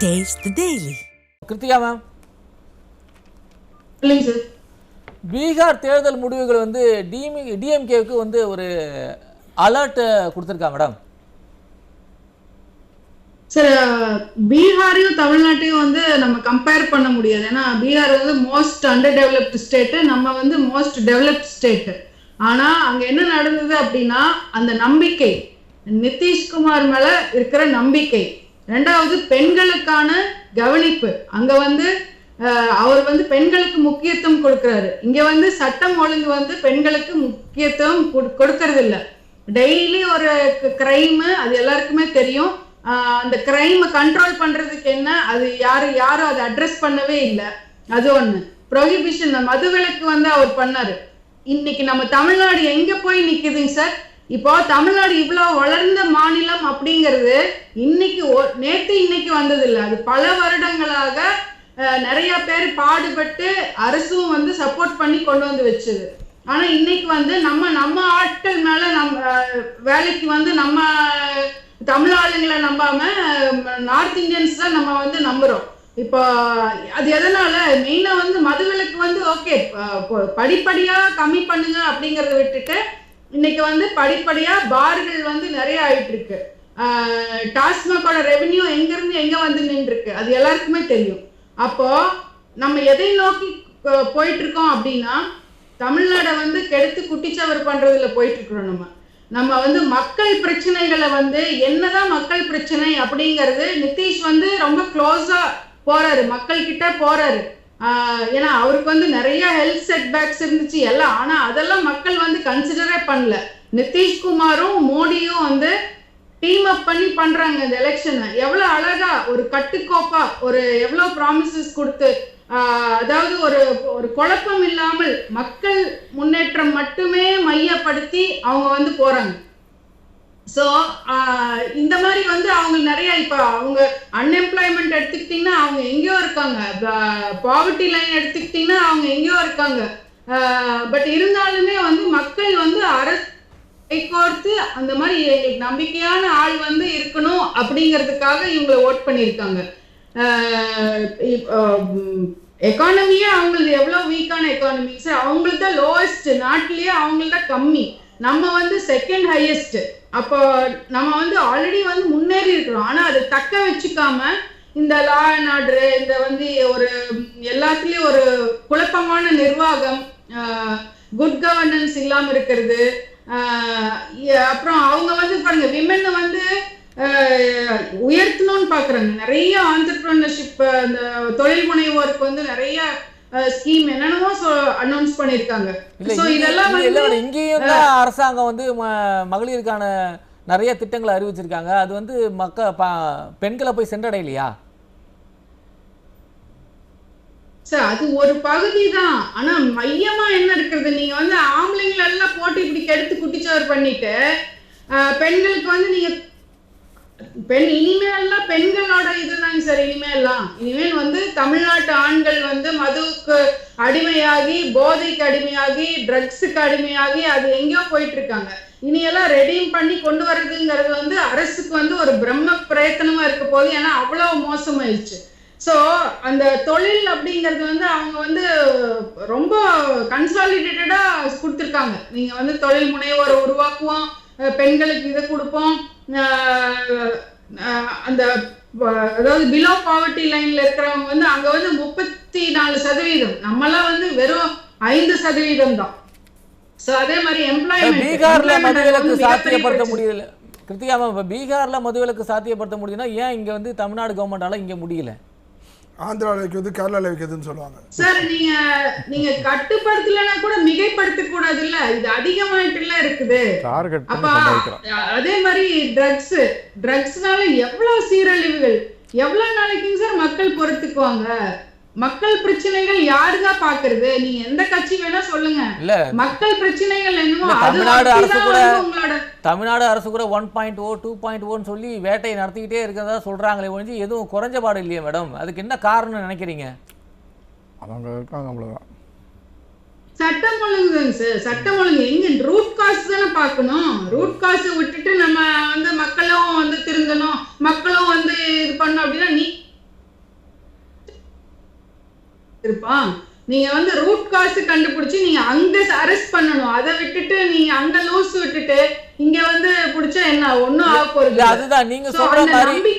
Taste the Daily. Kiruthika ma'am, இல்லைங்க sir. Bihar தேர்தல் முடிவுகள் வந்து டிஎம்கேவுக்கு வந்து ஒரு அலர்ட் கொடுத்துருக்கா மேடம்? சார், பீகாரையும் தமிழ்நாட்டையும் வந்து நம்ம கம்பேர் பண்ண முடியாது. ஏன்னா பீகார் வந்து மோஸ்ட் அண்டர் டெவலப்டு ஸ்டேட்டு, நம்ம வந்து மோஸ்ட் டெவலப்ட் ஸ்டேட்டு. ஆனால் அங்கே என்ன நடந்தது அப்படின்னா, அந்த நம்பிக்கை, நிதிஷ்குமார் மேலே இருக்கிற நம்பிக்கை, ரெண்டாவது பெண்களுக்கான கவனிப்பு, அங்கே வந்து அவர் வந்து பெண்களுக்கு முக்கியத்துவம் கொடுக்குறாரு. இங்கே வந்து சட்டம் ஒழுங்கு வந்து பெண்களுக்கு முக்கியத்துவம் கொடுக்கறது இல்லை. டெய்லி ஒரு கிரைமு, அது எல்லாருக்குமே தெரியும். அந்த கிரைமை கண்ட்ரோல் பண்றதுக்கு என்ன, அது யாரும் அதை அட்ரஸ் பண்ணவே இல்லை. அது ஒண்ணு. ப்ரொஹிபிஷன், மதுவிலக்கு வந்து அவர் பண்ணாரு. இன்னைக்கு நம்ம தமிழ்நாடு எங்க போய் நிக்குதுங்க சார்? இப்போ தமிழ்நாடு இவ்வளவு வளர்ந்த மாநிலம் அப்படிங்கிறது நேத்து இன்னைக்கு வந்தது இல்லை. அது பல வருடங்களாக நிறைய பேர் பாடுபட்டு அரசும் வந்து சப்போர்ட் பண்ணி கொண்டு வந்து வச்சது. ஆனா இன்னைக்கு வந்து நம்ம ஆட்கள் மேல வேலைக்கு வந்து நம்ம தமிழ் ஆளுங்களை நம்பாம நார்த் இந்தியன்ஸ் தான் நம்ம வந்து நம்புறோம். இப்போ அது எதனால, மெயினா வந்து மதுவிலக்கு வந்து ஓகே படிப்படியா கம்மி பண்ணுங்க அப்படிங்கறத விட்டுட்டு இன்னைக்கு வந்து படிப்படியா பார்கள் வந்து நிறைய ஆயிட்டு இருக்கு. டாஸ்மாகோட ரெவென்யூ எங்க இருந்து எங்க வந்து நின்று இருக்கு, அது எல்லாருக்குமே தெரியும். அப்போ நம்ம எதை நோக்கி போயிட்டு இருக்கோம் அப்படின்னா, தமிழ்நாடை வந்து கெடுத்து குட்டிச்சவர் பண்றதுல போயிட்டு இருக்கிறோம். நம்ம வந்து மக்கள் பிரச்சனைகளை வந்து என்னதான் மக்கள் பிரச்சனை அப்படிங்கிறது நிதிஷ் வந்து ரொம்ப க்ளோஸா போறாரு, மக்கள் கிட்ட போறாரு. ஏன்னா அவருக்கு வந்து நிறைய ஹெல்த் செட்பேக்ஸ் இருந்துச்சு எல்லாம். ஆனா அதெல்லாம் மக்கள் வந்து கன்சிடரே பண்ணல. நிதிஷ்குமாரும் மோடியும் வந்து டீம் அப் பண்ணி பண்றாங்க இந்த எலெக்ஷனை. எவ்வளவு அழகா ஒரு கட்டுக்கோப்பா ஒரு எவ்வளவு ப்ராமிசஸ் கொடுத்து, அதாவது ஒரு குழப்பம் இல்லாமல் மக்கள் முன்னேற்றம் மட்டுமே மையப்படுத்தி அவங்க வந்து போறாங்க. ஸோ இந்த மாதிரி வந்து அவங்க நிறைய, இப்போ அவங்க அன்எம்ப்ளாய்மெண்ட் எடுத்துக்கிட்டீங்கன்னா அவங்க எங்கேயோ இருக்காங்க, பாவர்ட்டி லைன் எடுத்துக்கிட்டீங்கன்னா அவங்க எங்கேயோ இருக்காங்க. பட் இருந்தாலுமே வந்து மக்கள் வந்து அரசு கோர்த்து அந்த மாதிரி எங்களுக்கு நம்பிக்கையான ஆள் வந்து இருக்கணும் அப்படிங்கிறதுக்காக இவங்களை ஓட் பண்ணியிருக்காங்க. எக்கானமியே அவங்களுக்கு எவ்வளவு வீக்கான எக்கானமி சார், அவங்களுக்கு தான் லோவஸ்ட், நாட்டிலேயே அவங்களுக்கு தான் கம்மி, நம்ம வந்து செகண்ட் ஹையஸ்ட். அப்போ நம்ம வந்து ஆல்ரெடி வந்து முன்னேறி இருக்கிறோம். ஆனா அதை தக்க வச்சுக்காம இந்த லா அண்ட் ஆர்டர், இந்த வந்து ஒரு எல்லாத்துலயும் ஒரு குழப்பமான நிர்வாகம், குட் கவர்னன்ஸ் இல்லாம இருக்கிறது. அப்புறம் அவங்க வந்து பாருங்க, விமன் வந்து உயர்த்தணும்னு பாக்குறாங்க. நிறைய ஆண்டர்பிரினர்ஷிப், அந்த தொழில் முனைவோருக்கு வந்து நிறைய ஸ்கீம் என்னென்னமோ அனௌன்ஸ் பண்ணிருக்காங்க. சோ இதெல்லாம் வந்து இங்கேயும் அரசாங்கம் வந்து மகளிருக்கான நிறைய திட்டங்களை அறிவிச்சிருக்காங்க. அது வந்து பெண்களை போய் சென்றடையலையா சார்? அது ஒரு பகுதி தான். ஆனா மையமா என்ன இருக்கிறது, நீங்க வந்து ஆம்பளைங்களை எல்லாம் போட்டு இப்படி கெடுத்து குட்டிச்சவர் பண்ணிட்டு பெண்களுக்கு வந்து நீங்க இனிமேல்லாம் பெண்களோட இதுதாங்க சார். இனிமேல் வந்து தமிழ்நாட்டு ஆண்கள் வந்து மதுவுக்கு அடிமையாகி, போதைக்கு அடிமையாகி, ட்ரக்ஸுக்கு அடிமையாகி அது எங்கேயோ போயிட்டு இருக்காங்க. இனியெல்லாம் ரெடீம் பண்ணி கொண்டு வர்றதுங்கிறது வந்து அரசுக்கு வந்து ஒரு பிரம்ம பிரயத்தனமா இருக்க போது. ஏன்னா அவ்வளவு மோசமாயிடுச்சு. ஸோ அந்த தொழில் அப்படிங்கிறது வந்து அவங்க வந்து ரொம்ப கன்சாலிடேட்டடா கொடுத்துருக்காங்க. நீங்க வந்து தொழில் முனைவோரை உருவாக்குவோம், பெண்களுக்கு இதை கொடுப்போம், அந்த அதாவது பிலோ பாவர்ட்டி லைன்ல இருக்கிறவங்க வந்து அங்க வந்து 34%, நம்மளாம் வந்து வெறும் 5% தான். சோ அதே மாதிரி எம்ப்ளாய்மென்ட், பீகார்ல மதுவிலக்கு சாத்தியப்படுத்த முடியல. கிருத்திகா மேம், இப்ப பீகார்ல மதுவிலக்கு சாத்தியப்படுத்த முடியுதுன்னா ஏன் இங்க வந்து தமிழ்நாடு கவர்மெண்டால இங்க முடியல? ஆந்திராவில் வைக்கிறது, கேரளாவில் வைக்கிறதுன்னு சொல்லுவாங்க சார். நீங்க கட்டுப்படுத்தலைன்னா கூட மிகைப்படுத்த கூடாது இல்ல, இது அதிகமாயிட்டுல இருக்குது. அப்ப அதே மாதிரி ட்ரக்ஸ்னால எவ்வளவு சீரழிவுகள், எவ்வளவு நாளைக்கு சார் மக்கள் பொறுத்துக்குவாங்க? மக்கள் பிரச்சனைகள் யாருதான் பாக்குறது? நீங்க எந்த கட்சி வேணா சொல்லுங்க, மக்கள் பிரச்சனைகள் என்னமோ தமிழ்நாடு அரசு கூட 1.0 2.0 சொல்லி வேட்டையை நடத்திக்கிட்டே இருக்கிறதா சொல்றாங்களே ஒழிஞ்சு எதுவும் குறைஞ்ச பாடு இல்லையா மேடம்? அதுக்கு என்ன காரணம் நினைக்கிறீங்க? அவங்க இருக்காங்க, அவ்வளவுதான். சட்டம் ஒழுங்குதாங்க சார். சட்டம் ஒழுங்கு எங்க, ரூட் காஸ் தானே பார்க்கணும். ரூட் காசை விட்டுட்டு நம்ம வந்து மக்களும் வந்து திருந்தணும், மக்களும் வந்து இது பண்ணணும் அப்படின்னா இருப்பான்? நீங்க வந்து ரூட் காஸ் கண்டுபிடிச்சு நீங்க அங்க அரெஸ்ட் பண்ணணும். அதை விட்டுட்டு நீங்க அங்க லூஸ் விட்டுட்டு இங்க வந்து புடிச்சா என்ன ஒண்ணும் ஆக போறது இல்ல. அதுதான் நீங்க சொல்ற மாதிரி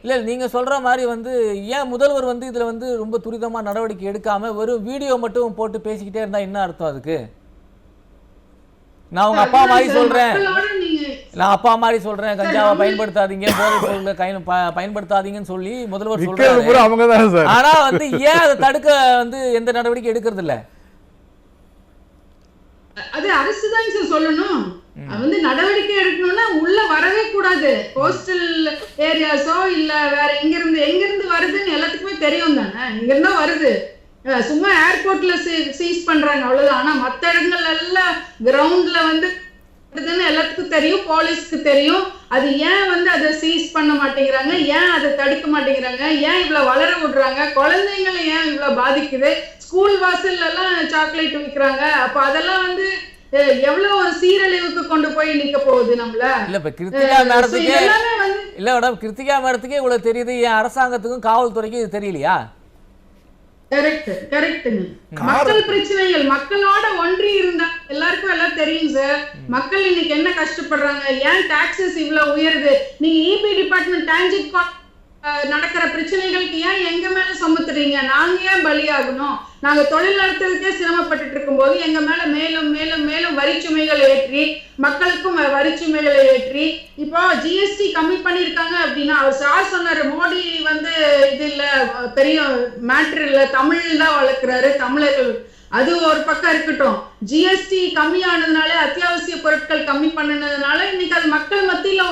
இல்ல, நீங்க சொல்ற மாதிரி வந்து ஏன் முதல்வர் வந்து இதுல வந்து ரொம்ப துரிதமா நடவடிக்கை எடுக்காம வெறும் வீடியோ மட்டும் போட்டு பேசிக்கிட்டே இருந்தா என்ன அர்த்தம் அதுக்கு? நான் உங்க அப்பா மாதிரி சொல்றேன், நான் அப்பா மாதிரி சொல்றேன், கஞ்சாவை பயன்படுத்தாதீங்க, போதைப் பொருளை பயன்படுத்தாதீங்கன்னு சொல்லி முதல்வர் சொல்றாரு. ஆனா வந்து ஏன் அதை தடுக்க வந்து எந்த நடவடிக்கை எடுக்கிறது இல்ல? அது அரசு தான் சார் சொல்லணும். வந்து நடவடிக்கை எடுக்கணும்னா உள்ள வரவே கூடாது. கோஸ்டல் ஏரியாஸோ இல்ல வேற எங்க இருந்து வருதுன்னு எல்லாத்துக்குமே தெரியும் தானே. இங்க இருந்தா வருது, சும்மா ஏர்போர்ட்ல சீஸ் பண்றாங்க அவ்வளவுதான். ஆனா மத்த இடங்கள்ல எல்லாம் கிரவுண்ட்ல வந்து எல்லாத்துக்கும் தெரியும், போலீஸ்க்கு தெரியும். அது ஏன் வந்து அதை சீஸ் பண்ண மாட்டேங்கிறாங்க, ஏன் அதை தடுக்க மாட்டேங்கிறாங்க, ஏன் இவ்வளவு வளர விடுறாங்க, குழந்தைங்களை ஏன் இவ்வளவு பாதிக்குது, ஸ்கூல் வாசல்ல எல்லாம் சாக்லேட் விற்கிறாங்க. அப்ப அதெல்லாம் வந்து எவ்வளவு ஒரு சீரழிவுக்கு கொண்டு போய் நிக்க போகுது நம்மள. இல்ல இப்ப கிருத்திகா மேடத்துக்கே இல்ல மேடம், கிருத்திகா மேடத்துக்கே இவ்வளவு தெரியுது, ஏன் அரசாங்கத்துக்கும் காவல்துறைக்கும் இது தெரியலையா? கரெக்ட்டுங்க. மக்கள் பிரச்சனைகள் மக்களோட ஒன்றி இருந்தா எல்லாருக்கும் எல்லாம் தெரியும் சார். மக்கள் இன்னைக்கு என்ன கஷ்டப்படுறாங்க, ஏன் டாக்ஸஸ் இவ்வளவு உயருது, நீங்க இபி டிபார்ட்மெண்ட் டான்ஜெட் நடக்கிற பிரச்சனைகளுக்கு ஏன் எங்க மேல சுமத்துறீங்க? நாங்க ஏன் பலியாகணும்? நாங்க தொழில் நடத்துறதுக்கே சிரமப்பட்டு இருக்கும் போது எங்க மேல மேலும் மேலும் மேலும் வரிச்சுமைகளை ஏற்றி, மக்களுக்கும் வரிச்சுமைகளை ஏற்றி, இப்போ ஜிஎஸ்டி கம்மி பண்ணிருக்காங்க அப்படின்னா அவர் சார் சொன்னாரு, மோடி வந்து இது இல்ல பெரிய மேட்ரு இல்ல, தமிழ் தான் வளர்க்கிறாரு தமிழர்கள். அது ஒரு பக்கம் இருக்கட்டும், ஜிஎஸ்டி கம்மியானதுனால அத்தியாவசிய பொருட்கள் கம்மி பண்ணதுனால இன்னைக்கு அது மக்கள் மத்தியில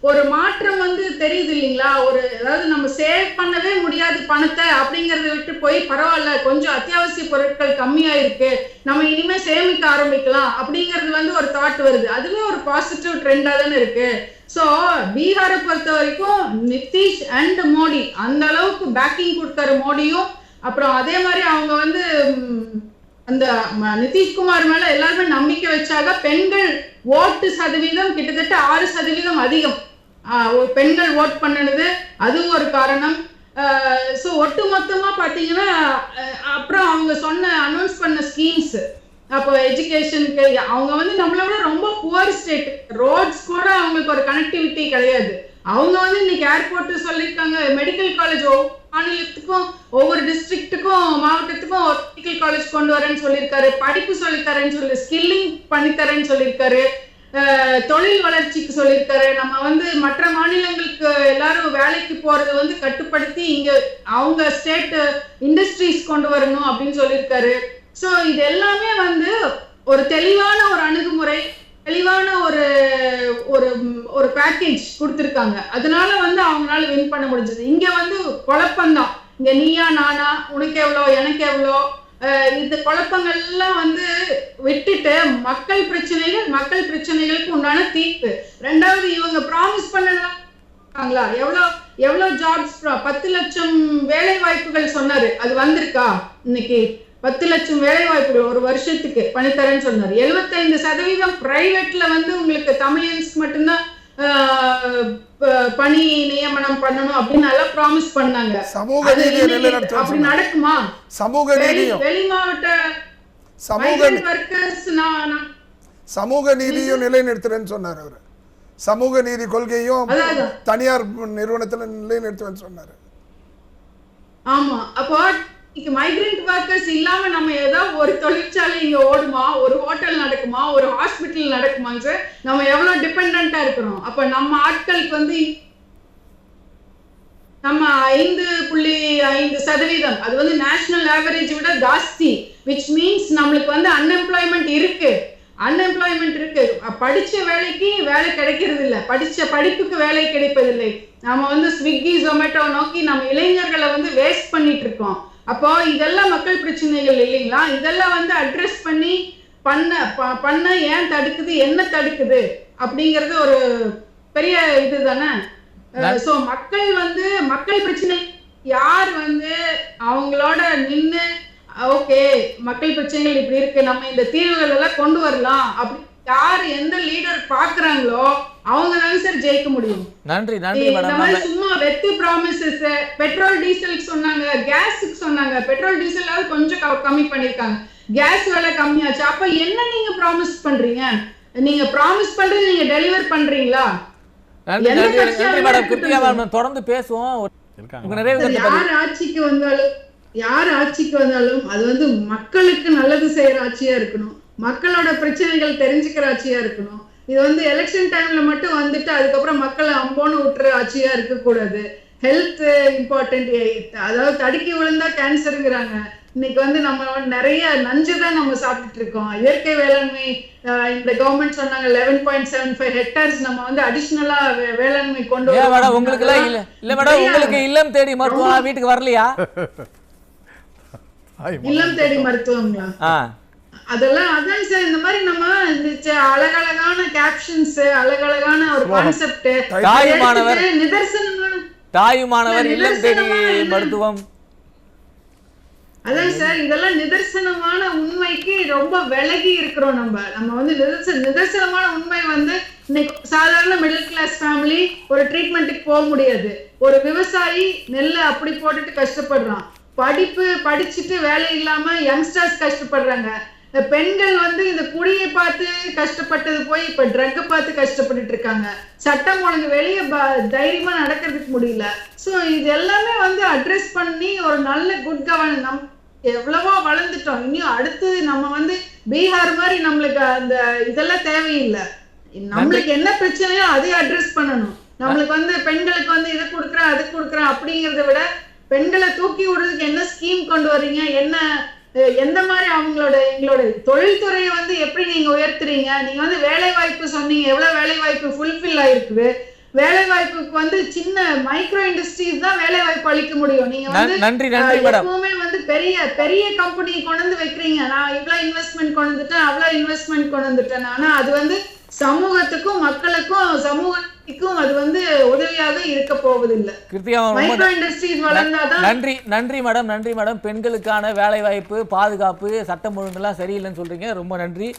ஒரு மாற்றம் வந்து தெரியுது இல்லைங்களா? அதாவது நம்ம சேவ் பண்ணவே முடியாது பணத்தை அப்படிங்கறத விட்டு போய் பரவாயில்ல கொஞ்சம் அத்தியாவசிய பொருட்கள் கம்மியா இருக்கு, நம்ம இனிமே சேமிக்க ஆரம்பிக்கலாம் அப்படிங்கிறது வந்து ஒரு தாட் வருது. அதுவே ஒரு பாசிட்டிவ் ட்ரெண்டா தானே இருக்கு. சோ பீகாரை பொறுத்த வரைக்கும் நிதிஷ் அண்ட் மோடி அந்த அளவுக்கு பேக்கிங் கொடுத்தாரு மோடியும். அப்புறம் அதே மாதிரி அவங்க வந்து அந்த நிதிஷ்குமார் மேல எல்லாருமே நம்பிக்கை வச்சாக பெண்கள் ஓட்டு சதவீதம் கிட்டத்தட்ட 6% அதிகம் பெண்கள் ஓட் பண்ணது, அதுவும் ஒரு காரணம். ஸோ ஒட்டு மொத்தமா பாத்தீங்கன்னா அப்புறம் அவங்க அனௌன்ஸ் பண்ண ஸ்கீம்ஸ், அப்போ எஜுகேஷனுக்கு அவங்க வந்து நம்மளோட ரொம்ப புவர் ஸ்டேட், ரோட்ஸ் கூட அவங்களுக்கு ஒரு கனெக்டிவிட்டி கிடையாது. அவங்க வந்து இன்னைக்கு ஏர்போர்ட் சொல்லியிருக்காங்க, மெடிக்கல் காலேஜ் மாநிலத்துக்கும் ஒவ்வொரு டிஸ்ட்ரிக்ட்டுக்கும் மாவட்டத்துக்கும் ஒரு மெடிக்கல் காலேஜ் கொண்டு வரேன்னு சொல்லியிருக்காரு, படிப்பு சொல்லித்தரேன்னு சொல்லி ஸ்கில்லிங் பண்ணித்தரேன்னு சொல்லியிருக்காரு, தொழில் வளர்ச்சிக்கு சொல்லியிருக்காரு. நம்ம வந்து மற்ற மாநிலங்களுக்கு எல்லாரும் வேலைக்கு போறது வந்து கட்டுப்படுத்தி இங்க அவங்க ஸ்டேட் இண்டஸ்ட்ரீஸ் கொண்டு வரணும் அப்படின்னு சொல்லியிருக்காரு. ஸோ இது எல்லாமே வந்து ஒரு தெளிவான ஒரு அணுகுமுறை, தெளிவான ஒரு பேக்கேஜ் கொடுத்துருக்காங்க. அதனால வந்து அவங்களால வின் பண்ண முடிஞ்சது. இங்க வந்து குழப்பம்தான், இங்க நீயா நானா, உனக்கு எவ்வளோ எனக்கு எவ்வளோ, இந்த குழப்பங்கள் எல்லாம் வந்து விட்டுட்டு மக்கள் பிரச்சனைகளுக்கு உண்டான தீர்ப்பு. ரெண்டாவது இவங்க ப்ராமிஸ் பண்ணாங்களா, எவ்வளவு ஜாப்ஸ், 10 லட்சம் வேலை வாய்ப்புகள் சொன்னாரு, அது வந்திருக்கா? இன்னைக்கு 10 லட்சம் வேலை வாய்ப்புகள் ஒரு வருஷத்துக்கு பண்ணித்தரேன்னு சொன்னாரு. 75% பிரைவேட்ல வந்து உங்களுக்கு தமிழியன்ஸ்க்கு மட்டும்தான் பணி நியமனம் பண்ணணும் அப்படின்னு எல்லாம் ப்ராமிஸ் பண்ணாங்க. அப்படி நடக்குமா? சமூக நீதியும் சமூக நீதியும் நிலைநிறுத்துறேன்னு சொன்னார் அவரு. சமூக நீதி கொள்கையும் தனியார் நிறுவனத்துல நிலைநிறுத்துவேன்னு சொன்னாரு. ஆமா, அப்போ மைக்ரண்ட் ஒர்க்கர்ஸ் இல்லாம நம்ம ஏதோ ஒரு தொழிற்சாலை இங்க ஓடுமா, ஒரு ஹோட்டல் நடக்குமா, ஒரு ஹாஸ்பிட்டல் நடக்குமாங்க சார்? நம்ம எவ்வளவு டிபெண்டா இருக்கிறோம். அப்ப நம்ம ஆட்களுக்கு வந்து நம்ம 5.5% அது வந்து நேஷனல் ஆவரேஜ் விட ஜாஸ்தி. விச் மீன்ஸ் நம்மளுக்கு வந்து அன்எம்ப்ளாய்மெண்ட் இருக்கு. படிச்ச வேலைக்கு வேலை கிடைக்கிறது இல்லை, படிச்ச படிப்புக்கு வேலை கிடைப்பதில்லை. நம்ம வந்து ஸ்விக்கி ஜொமேட்டோ நோக்கி நம்ம இளைஞர்களை வந்து வேஸ்ட் பண்ணிட்டு இருக்கோம். அப்போ இதெல்லாம் மக்கள் பிரச்சனைகள் இல்லைங்களா? இதெல்லாம் வந்து அட்ரஸ் பண்ண ஏன் தடுக்குது, என்ன தடுக்குது அப்படிங்கறது ஒரு பெரிய இது தானே. சோ மக்கள் பிரச்சனை யார் வந்து அவங்களோட நின்று ஓகே மக்கள் பிரச்சனைகள் இப்படி இருக்கு, நம்ம இந்த தீர்வுகள் எல்லாம் கொண்டு வரலாம் அப்படி யார் எந்த லீடர் பாக்குறாங்களோ அவங்க தான் சார் ஜெயிக்க முடியும். நன்றி நன்றி இந்த மேடம். மாதிரி சும்மா வெத்து ப்ராமிசஸ். பெட்ரோல் டீசலுக்கு சொன்னாங்க, கேஸுக்கு சொன்னாங்க. பெட்ரோல் டீசல் கொஞ்சம் கம்மி பண்ணிருக்காங்க, கேஸ் விலை கம்மியாச்சு. அப்ப என்ன நீங்க ப்ராமிஸ் பண்றீங்க? நீங்க ப்ராமிஸ் பண்றது நீங்க டெலிவர் பண்றீங்களா? நன்றி நன்றி நன்றி மேடம். கிருத்திகா மேடம் தொடர்ந்து பேசுவோம். யார் ஆட்சிக்கு வந்தாலும் அது வந்து மக்களுக்கு நல்லது செய்யற ஆட்சியா இருக்கணும், மக்களோட பிரச்சனைகள் தெரிஞ்சுக்கிற ஆட்சியா இருக்கணும். இது வந்து எலெக்ஷன் டைம்ல மட்டும் வந்துட்டு அதுக்கப்புறம் மக்களை அம்போன்னு விட்டுற ஆட்சியா இருக்கக்கூடாது. Health important. அதாவது தடுக்கி விழுந்தா கேன்சருங்கிறாங்க. இன்னைக்கு வந்து நம்ம நிறைய நஞ்சு தான் நம்ம சாப்பிட்டுட்டு இருக்கோம். இயற்கை வேளாண்மை இந்த கவர்மெண்ட் சொன்னாங்க 11.75 ஹெக்டேர்ஸ் நம்ம வந்து அடிஷனலா வேளாண்மை கொண்டு வரணும். உங்களுக்கு எல்லாம் இல்ல மேடம், உங்களுக்கு இல்லம் தேடி மருத்துவம் வீட்டுக்கு வரலையா? இல்லம் தேடி மருத்துவங்களா? அதெல்லாம் அதான் சார். இந்த மாதிரி நம்ம அழகழகான கேப்ஷன்ஸ், அழகழகான ஒரு கான்செப்ட், தாயுமானவர் இல்லம் தேடி மருத்துவம். அதான் சார், இதெல்லாம் நிதர்சனமான உண்மைக்கு ரொம்ப விலகி இருக்கிறோம். நம்ம வந்து நிதர்சனமான உண்மை வந்து இன்னைக்கு சாதாரண மிடில் கிளாஸ் ஃபேமிலி ஒரு ட்ரீட்மெண்ட்டுக்கு போக முடியாது. ஒரு விவசாயி நெல்லை அப்படி போட்டுட்டு கஷ்டப்படுறான். படிச்சுட்டு வேலை இல்லாம யங்ஸ்டர்ஸ் கஷ்டப்படுறாங்க. பெண்கள் வந்து இந்த குடியை பார்த்து கஷ்டப்பட்டது போய் இப்ப ட்ரக்கை பார்த்து கஷ்டப்பட்டுட்டு இருக்காங்க. சட்டம் ஒழுங்கு வெளியே தைரியமா நடக்கிறதுக்கு முடியல. சோ இது எல்லாமே வந்து அட்ரஸ் பண்ணி ஒரு நல்ல குட் கவர்னன்ஸ். நம்ம எவ்வளவோ வளர்ந்துட்டோம். இன்னும் அடுத்து நம்ம வந்து பீகார் மாதிரி நம்மளுக்கு அந்த இதெல்லாம் தேவையில்லை. நம்மளுக்கு என்ன பிரச்சனையோ அதை அட்ரஸ் பண்ணணும். நம்மளுக்கு வந்து பெண்களுக்கு வந்து இதை கொடுக்குறேன் அது கொடுக்குறேன் அப்படிங்கிறத விட பெண்களை தூக்கி விடுறதுக்கு என்ன ஸ்கீம் கொண்டு வர்றீங்க, என்ன எந்த மாதிரி எங்களோட தொழில்துறையை வந்து எப்படி நீங்க உயர்த்துறீங்க? நீங்க வந்து வேலை வாய்ப்பு சொன்னீங்க, எவ்வளவு வேலை வாய்ப்பு ஃபுல்ஃபில் ஆயிருக்குது. வேலை வாய்ப்புக்கு வந்து சின்ன மைக்ரோ இண்டஸ்ட்ரீஸ் தான் வேலை வாய்ப்பு அளிக்க முடியும். நீங்க வந்து எப்பவுமே வந்து பெரிய பெரிய கம்பெனி கொண்டு வந்து வைக்கிறீங்க. நான் இவ்வளவு இன்வெஸ்ட்மெண்ட் கொண்டு வந்துட்டேன், அவ்வளவு இன்வெஸ்ட்மெண்ட் கொண்டு வந்துட்டேன். ஆனா அது வந்து சமூகத்துக்கும் மக்களுக்கும் சமூகத்துக்கும் அது வந்து உதவியாக இருக்க போவதில்லை. மைக்ரோ இண்டஸ்ட்ரீஸ் வளர்ந்தாதான். நன்றி மேடம், நன்றி மேடம். பெண்களுக்கான வேலை வாய்ப்பு, பாதுகாப்பு, சட்டம் ஒழுங்கெல்லாம் சரியில்லைன்னு சொல்றீங்க. ரொம்ப நன்றி.